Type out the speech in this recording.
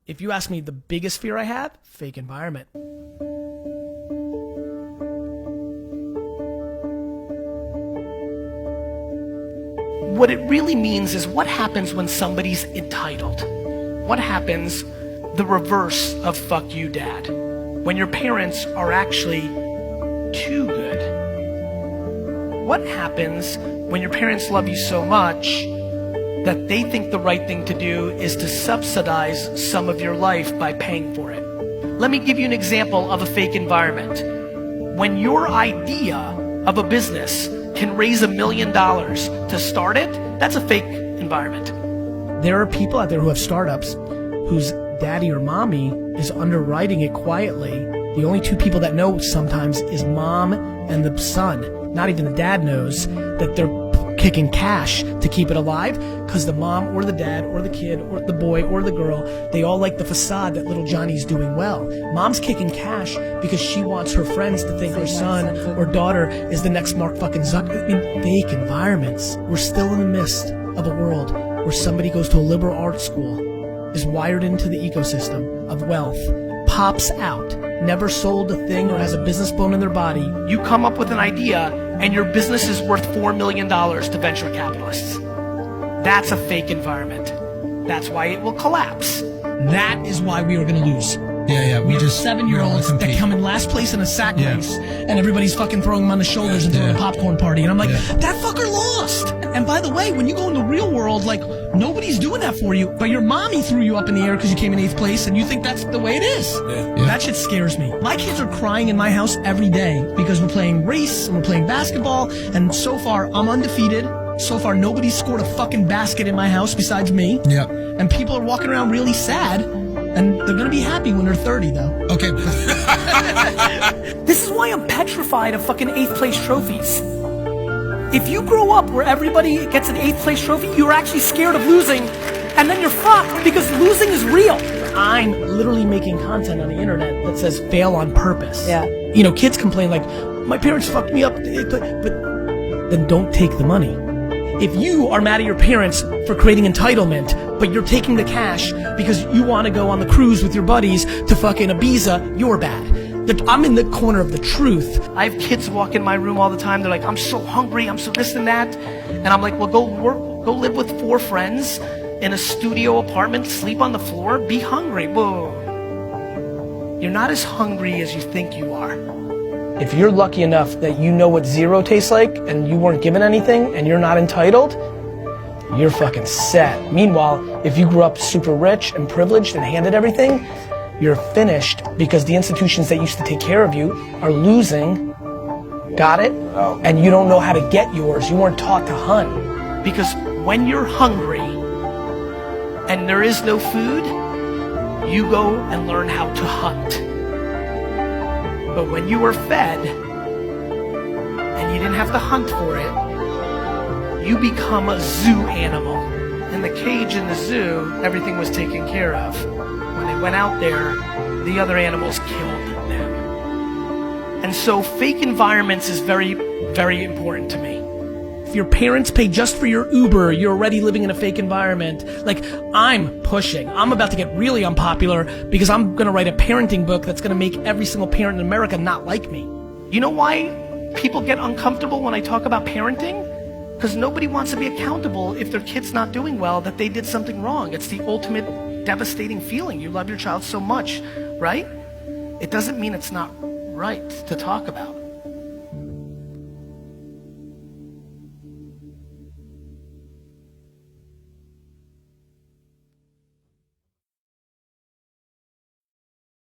If you ask me the biggest fear I have, fake environment. What it really means is what happens when somebody's entitled. What happens the reverse of fuck you, dad? When your parents are actually too good. What happens when your parents love you so much that they think the right thing to do is to subsidize some of your life by paying for it? Let me give you an example of a fake environment. When your idea of a business can raise $1 million to start it, that's a fake environment. There are people out there who have startups whose daddy or mommy is underwriting it quietly. The only two people that know sometimes is mom and the son. Not even the dad knows that they're kicking cash to keep it alive, because the mom or the dad or the kid or the boy or the girl, they all like the facade that little Johnny's doing well. Mom's kicking cash because she wants her friends to think her son or daughter is the next Mark fucking Zuckerberg. In fake environments, we're still in the midst of a world where somebody goes to a liberal arts school, is wired into the ecosystem of wealth, pops out, never sold a thing or has a business bone in their body. You come up with an idea and your business is worth $4 million to venture capitalists. That's a fake environment. That's why it will collapse. That is why we are going to lose. Yeah, we just 7-year-olds that come in last place in a sack race, and everybody's fucking throwing them on the shoulders and throwing a popcorn party. And I'm like, that fucker lost. And by the way, when you go in the real world, like, nobody's doing that for you. But your mommy threw you up in the air because you came in 8th place, and you think that's the way it is. That shit scares me. My kids are crying in my house every day because we're playing race and we're playing basketball, and so far I'm undefeated. So far nobody's scored a fucking basket in my house besides me. And people are walking around really sad. And they're gonna be happy when they're 30, though. Okay. This is why I'm petrified of fucking 8th place trophies. If you grow up where everybody gets an 8th place trophy, you're actually scared of losing, and then you're fucked because losing is real. I'm literally making content on the internet that says fail on purpose. You know, kids complain like, my parents fucked me up, but then don't take the money. If you are mad at your parents for creating entitlement, but you're taking the cash because you want to go on the cruise with your buddies to fucking Ibiza, you're bad. I'm in the corner of the truth. I have kids walk in my room all the time. They're like, I'm so hungry, I'm so this and that. And I'm like, well, go live with 4 friends in a studio apartment, sleep on the floor, be hungry. Whoa. You're not as hungry as you think you are. If you're lucky enough that you know what zero tastes like and you weren't given anything and you're not entitled, you're fucking set. Meanwhile, if you grew up super rich and privileged and handed everything, you're finished because the institutions that used to take care of you are losing. Got it? And you don't know how to get yours. You weren't taught to hunt. Because when you're hungry and there is no food, you go and learn how to hunt. But when you were fed, and you didn't have to hunt for it, you become a zoo animal. In the cage in the zoo, everything was taken care of. When they went out there, the other animals killed them. And so fake environments is very, very important to me. If your parents pay just for your Uber, you're already living in a fake environment. Like, I'm pushing. I'm about to get really unpopular because I'm going to write a parenting book that's going to make every single parent in America not like me. You know why people get uncomfortable when I talk about parenting? Because nobody wants to be accountable if their kid's not doing well, that they did something wrong. It's the ultimate devastating feeling. You love your child so much, right? It doesn't mean it's not right to talk about.